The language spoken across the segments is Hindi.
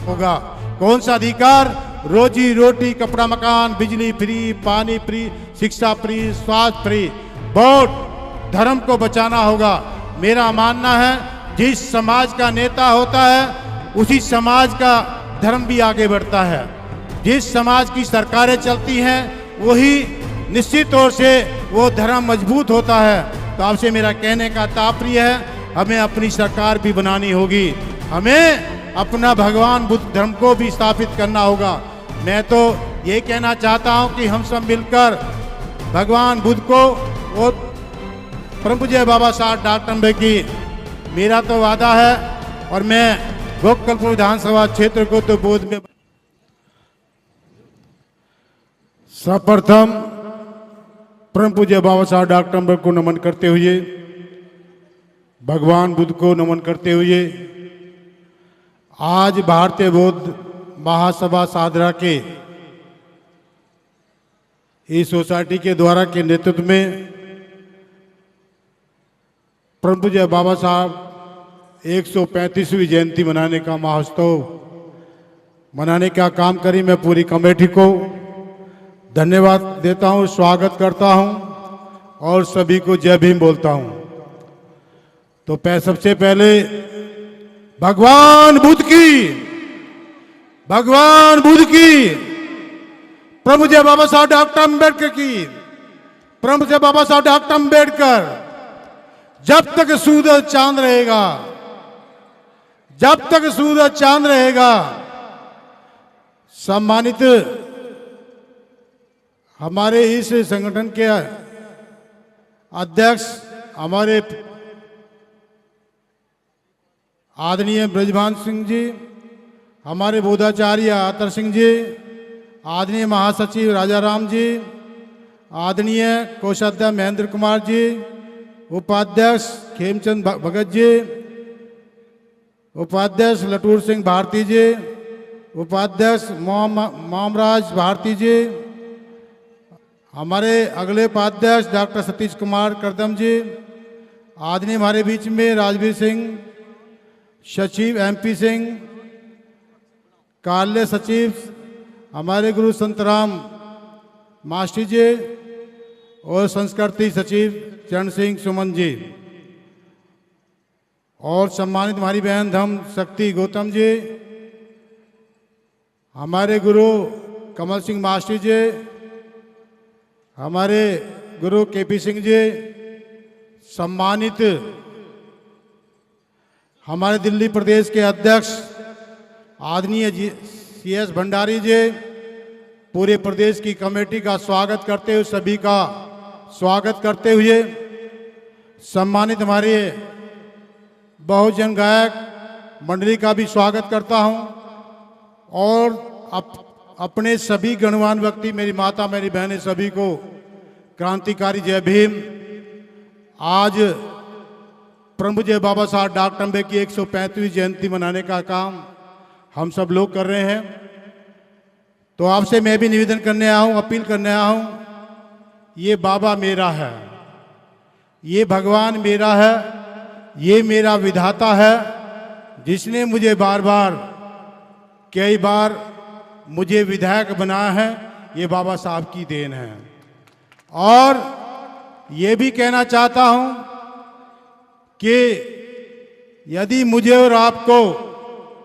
होगा। कौन सा अधिकार? रोजी रोटी, कपड़ा मकान, बिजली फ्री, पानी फ्री, शिक्षा फ्री, स्वास्थ्य फ्री। वोट धर्म को बचाना होगा। मेरा मानना है जिस समाज का नेता होता है उसी समाज का धर्म भी आगे बढ़ता है। जिस समाज की सरकारें चलती हैं वही निश्चित तौर से वो धर्म मजबूत होता है। तो आपसे मेरा कहने का तात्पर्य है हमें अपनी सरकार भी बनानी होगी, हमें अपना भगवान बुद्ध धर्म को भी स्थापित करना होगा। मैं तो ये कहना चाहता हूँ कि हम सब मिलकर भगवान बुद्ध को और परम पूज्य बाबा साहब डॉक्टर अम्बेडकर, मेरा तो वादा है और मैं गोकलपुर विधानसभा क्षेत्र को तो बोध में सर्वप्रथम परम पूज्य बाबा साहब डॉक्टर अम्बेडकर को नमन करते हुए, भगवान बुद्ध को नमन करते हुए आज भारतीय बौद्ध महासभा सादरा के इस सोसाइटी के द्वारा के नेतृत्व में परम पूज्य बाबा साहब 135वीं जयंती मनाने का महोत्सव मनाने का काम करी। मैं पूरी कमेटी को धन्यवाद देता हूं, स्वागत करता हूं और सभी को जय भीम बोलता हूं। तो सबसे पहले भगवान बुद्ध की, भगवान बुद्ध की, परम पूज्य बाबा साहब डॉक्टर अम्बेडकर की, परम पूज्य बाबा साहब डॉक्टर अम्बेडकर, जब तक सूरज चांद रहेगा, जब तक सूरज चांद रहेगा। सम्मानित हमारे इस संगठन के अध्यक्ष हमारे आदरणीय ब्रजभान सिंह जी, हमारे बोधाचार्य आतर सिंह जी, आदरणीय महासचिव राजाराम जी, आदरणीय कोषाध्यक्ष महेंद्र कुमार जी, उपाध्यक्ष खेमचंद भगत जी, उपाध्यक्ष लटूर सिंह भारती जी, उपाध्यक्ष मोमराज भारती जी, हमारे अगले उपाध्यक्ष डॉक्टर सतीश कुमार करदम जी, आदरणीय हमारे बीच में राजवीर सिंह, सचिव एमपी सिंह, कार्यालय सचिव हमारे गुरु संतराम मास्टर जी और संस्कृति सचिव चरण सिंह सुमन जी, और सम्मानित हमारी बहन धम शक्ति गौतम जी, हमारे गुरु कमल सिंह मास्टर जी, हमारे गुरु केपी सिंह जी, सम्मानित हमारे दिल्ली प्रदेश के अध्यक्ष आदरणीय CS भंडारी जी, पूरे प्रदेश की कमेटी का स्वागत करते हुए, सभी का स्वागत करते हुए, सम्मानित हमारे बहुजन गायक मंडली का भी स्वागत करता हूं और अपने सभी गणवान व्यक्ति, मेरी माता, मेरी बहनें, सभी को क्रांतिकारी जय भीम। आज परम पूज्य बाबा साहब डॉक्टर अम्बेडकर की 135वीं जयंती मनाने का काम हम सब लोग कर रहे हैं। तो आपसे मैं भी निवेदन करने आया हूँ, अपील करने आया हूँ, ये बाबा मेरा है, ये भगवान मेरा है, ये मेरा विधाता है, जिसने मुझे बार बार कई बार मुझे विधायक बनाया है। ये बाबा साहब की देन है। और ये भी कहना चाहता हूं कि यदि मुझे और आपको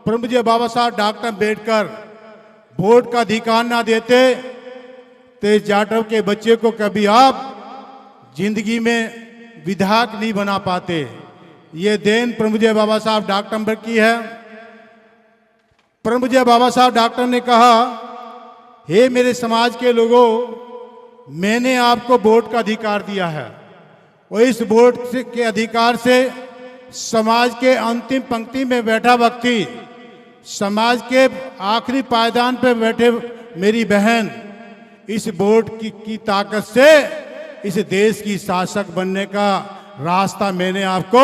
परम पूज्य बाबा साहब डॉक्टर अम्बेडकर वोट का अधिकार ना देते तो इस जाटव के बच्चे को कभी आप जिंदगी में विधायक नहीं बना पाते। ये देन परम पूज्य बाबा साहब डॉक्टर अम्बेडकर की है। परम पूज्य बाबा साहब डॉक्टर ने कहा, हे मेरे समाज के लोगों, मैंने आपको वोट का अधिकार दिया है और इस वोट के अधिकार से समाज के अंतिम पंक्ति में बैठा व्यक्ति, समाज के आखिरी पायदान पर बैठे मेरी बहन, इस वोट की ताकत से इस देश की शासक बनने का रास्ता मैंने आपको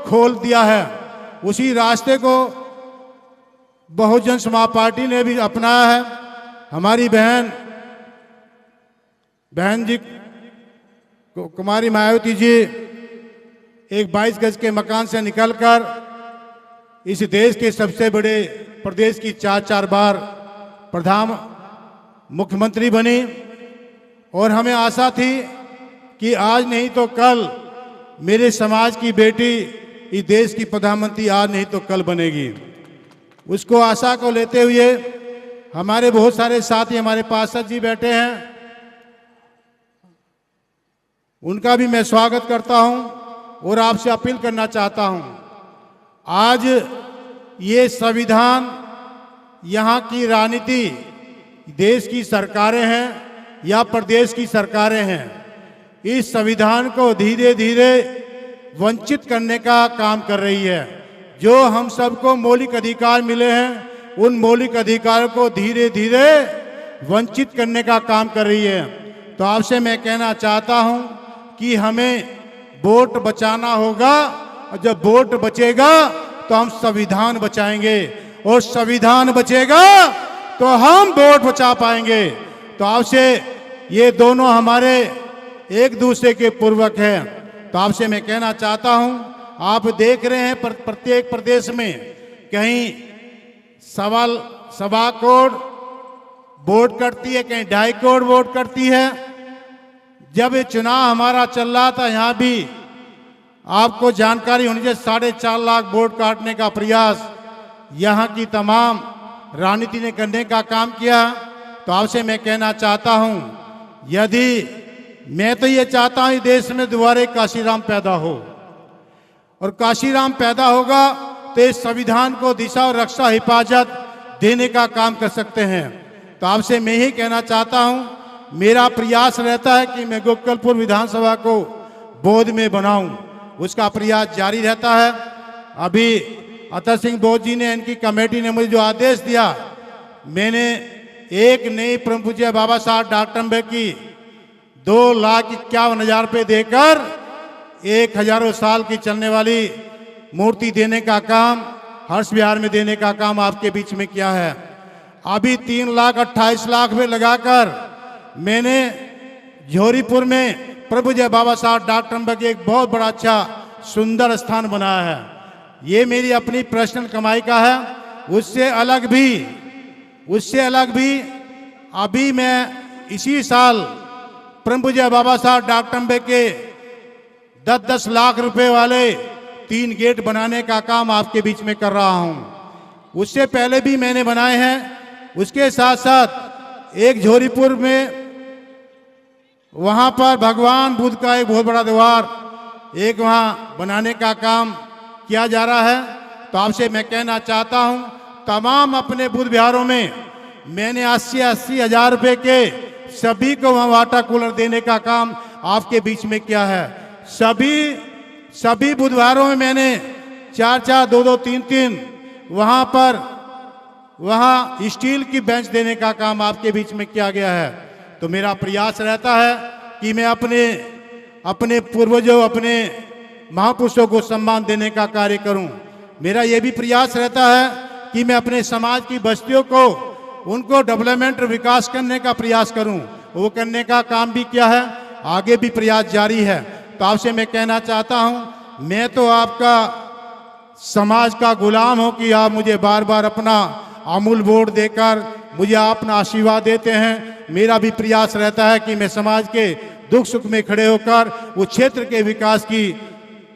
खोल दिया है। उसी रास्ते को बहुजन समाज पार्टी ने भी अपनाया है। हमारी बहन जी कुमारी मायावती जी एक 22 गज के मकान से निकलकर इस देश के सबसे बड़े प्रदेश की 4 बार प्रधान मुख्यमंत्री बनी और हमें आशा थी कि आज नहीं तो कल मेरे समाज की बेटी इस देश की प्रधानमंत्री आज नहीं तो कल बनेगी। उसको आशा को लेते हुए हमारे बहुत सारे साथी हमारे पार्षद जी बैठे हैं, उनका भी मैं स्वागत करता हूं और आपसे अपील करना चाहता हूं। आज ये संविधान, यहाँ की राजनीति देश की सरकारें हैं या प्रदेश की सरकारें हैं, इस संविधान को धीरे धीरे वंचित करने का काम कर रही है। जो हम सबको मौलिक अधिकार मिले हैं उन मौलिक अधिकारों को धीरे धीरे वंचित करने का काम कर रही है। तो आपसे मैं कहना चाहता हूं कि हमें वोट बचाना होगा और जब वोट बचेगा तो हम संविधान बचाएंगे और संविधान बचेगा तो हम वोट बचा पाएंगे। तो आपसे ये दोनों हमारे एक दूसरे के पूर्वक हैं। तो आपसे मैं कहना चाहता हूं, आप देख रहे हैं प्रत्येक प्रदेश में कहीं सवा करोड़ वोट करती है, कहीं 2.5 करोड़ वोट करती है। जब ये चुनाव हमारा चल रहा था, यहाँ भी आपको जानकारी होनी चाहिए, 4.5 लाख वोट काटने का प्रयास यहाँ की तमाम राजनीति ने करने का काम किया। तो आपसे मैं कहना चाहता हूं, यदि मैं तो ये चाहता हूं देश में दोबारा काशीराम पैदा हो और काशीराम पैदा होगा तो इस संविधान को दिशा और रक्षा हिफाजत देने का काम कर सकते हैं। तो आपसे मैं ही कहना चाहता हूं, मेरा प्रयास रहता है कि मैं गोकलपुर विधानसभा को बोध में बनाऊं, उसका प्रयास जारी रहता है। अभी अतर सिंह बोध जी ने, इनकी कमेटी ने मुझे जो आदेश दिया, मैंने एक नई परम पूज्य बाबा साहब डॉक्टर अम्बेडकर की 2,51,000 रुपये देकर 1000 साल की चलने वाली मूर्ति देने का काम, हर्ष विहार में देने का काम आपके बीच में किया है। अभी 3,28,00,000 रुपये लगाकर मैंने झोरीपुर में प्रभु जय बाबा साहब डॉक्टर अम्बेडकर एक बहुत बड़ा अच्छा सुंदर स्थान बनाया है। ये मेरी अपनी पर्सनल कमाई का है। उससे अलग भी अभी मैं इसी साल प्रभु जय बाबा साहब डॉक्टर अम्बेडकर के 10-10 लाख रुपए वाले 3 गेट बनाने का काम आपके बीच में कर रहा हूं। उससे पहले भी मैंने बनाए हैं। उसके साथ साथ एक झोरीपुर में, वहां पर भगवान बुद्ध का एक बहुत बड़ा द्वार एक वहां बनाने का काम किया जा रहा है। तो आपसे मैं कहना चाहता हूं, तमाम अपने बुद्ध विहारों में मैंने 80-80 हजार रुपए के सभी को वहां वाटर कूलर देने का काम आपके बीच में किया है। सभी बुद्ध विहारों में मैंने 4-4, 2-2, 3-3 वहां स्टील की बेंच देने का काम आपके बीच में किया गया है। तो मेरा प्रयास रहता है कि मैं अपने पूर्वजों, अपने महापुरुषों को सम्मान देने का कार्य करूं। मेरा यह भी प्रयास रहता है कि मैं अपने समाज की बस्तियों को, उनको डेवलपमेंट और विकास करने का प्रयास करूं। वो करने का काम भी किया है, आगे भी प्रयास जारी है। तो आपसे मैं कहना चाहता हूं, मैं तो आपका समाज का गुलाम हूं कि आप मुझे बार बार अपना अमूल वोट देकर मुझे अपना आशीर्वाद देते हैं। मेरा भी प्रयास रहता है कि मैं समाज के दुख सुख में खड़े होकर उस क्षेत्र के विकास की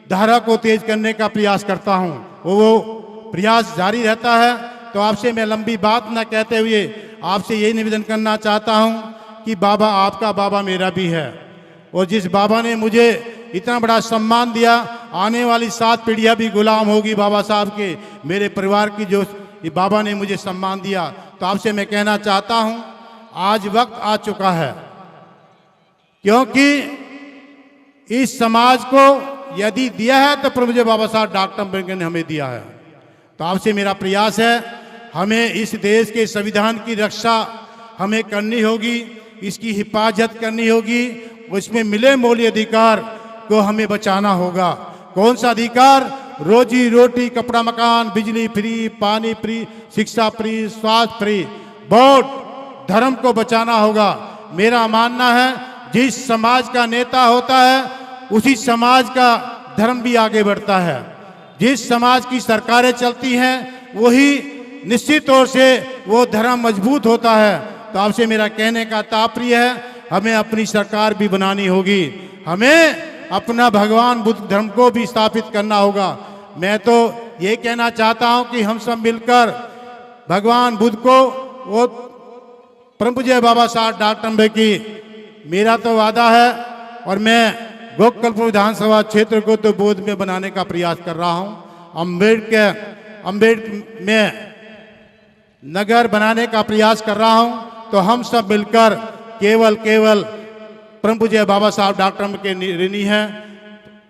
धारा को तेज करने का प्रयास करता हूं। वो प्रयास जारी रहता है। तो आपसे मैं लंबी बात न कहते हुए आपसे यही निवेदन करना चाहता हूं कि बाबा, आपका बाबा मेरा भी है, और जिस बाबा ने मुझे इतना बड़ा सम्मान दिया, आने वाली 7 पीढ़ियां भी गुलाम होगी बाबा साहब के, मेरे परिवार की, जो बाबा ने मुझे सम्मान दिया। तो आपसे मैं कहना चाहता हूं, आज वक्त आ चुका है, क्योंकि इस समाज को यदि दिया है तो प्रभु बाबा साहब डॉक्टर अम्बेडकर ने हमें दिया है। तो आपसे मेरा प्रयास है, हमें इस देश के संविधान की रक्षा हमें करनी होगी, इसकी हिफाजत करनी होगी, उसमें मिले मौलिक अधिकार को हमें बचाना होगा। कौन सा अधिकार? रोजी रोटी, कपड़ा मकान, बिजली फ्री, पानी फ्री, शिक्षा फ्री, स्वास्थ्य फ्री। वोट, धर्म को बचाना होगा। मेरा मानना है जिस समाज का नेता होता है उसी समाज का धर्म भी आगे बढ़ता है। जिस समाज की सरकारें चलती हैं वही निश्चित तौर से वो धर्म मजबूत होता है। तो आपसे मेरा कहने का तात्पर्य है, हमें अपनी सरकार भी बनानी होगी, हमें अपना भगवान बुद्ध धर्म को भी स्थापित करना होगा। मैं तो ये कहना चाहता हूं कि हम सब मिलकर भगवान बुद्ध को, वो परम पूज्य बाबा साहब डॉक्टर अम्बेडकर, मेरा तो वादा है और मैं गोकल्प विधानसभा क्षेत्र को तो बोध में बनाने का प्रयास कर रहा हूं। अम्बेडकर में नगर बनाने का प्रयास कर रहा हूं। तो हम सब मिलकर केवल परम पूज्य बाबा साहब डॉक्टर अम्बेडकर ऋणी हैं।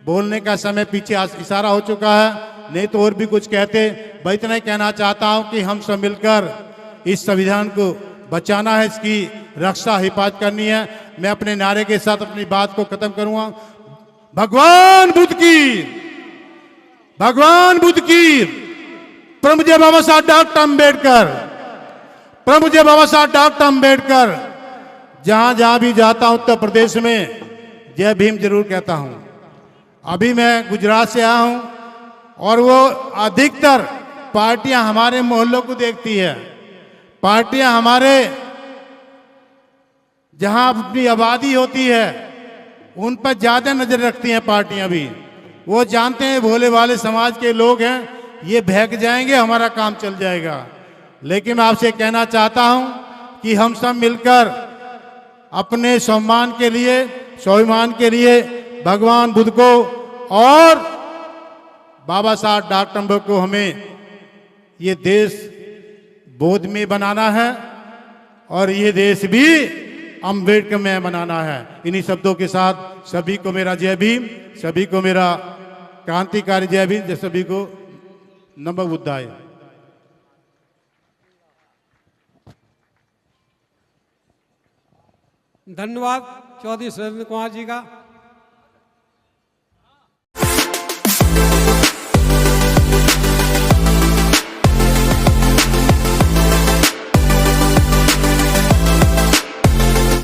बोलने का समय पीछे इशारा हो चुका है, नहीं तो और भी कुछ कहते। मैं इतना ही कहना चाहता हूं कि हम सब मिलकर इस संविधान को बचाना है, इसकी रक्षा हिफाजत करनी है। मैं अपने नारे के साथ अपनी बात को खत्म करूंगा। भगवान बुद्ध की, भगवान बुद्ध की, परम पूज्य बाबा साहब डॉक्टर अम्बेडकर, परम पूज्य बाबा साहब डॉक्टर अम्बेडकर। जहां जहां भी जाता हूं उत्तर प्रदेश में जय भीम जरूर कहता हूं। अभी मैं गुजरात से आया हूं और वो अधिकतर पार्टियां हमारे मोहल्लों को देखती है। पार्टियां हमारे जहां अपनी आबादी होती है उन पर ज्यादा नजर रखती हैं पार्टियां भी। वो जानते हैं भोले वाले समाज के लोग हैं, ये बहक जाएंगे, हमारा काम चल जाएगा। लेकिन मैं आपसे कहना चाहता हूं कि हम सब मिलकर अपने सम्मान के लिए, स्वाभिमान के लिए भगवान बुद्ध को और बाबा साहब डॉक्टर अम्बेडकर को, हमें ये देश बोध में बनाना है और ये देश भी अम्बेडकर में बनाना है। इन्हीं शब्दों के साथ सभी को मेरा जय भीम, सभी को मेरा क्रांतिकारी जय भीम, सभी को नमो बुद्धाय। धन्यवाद चौधरी सुरेंद्र कुमार जी का।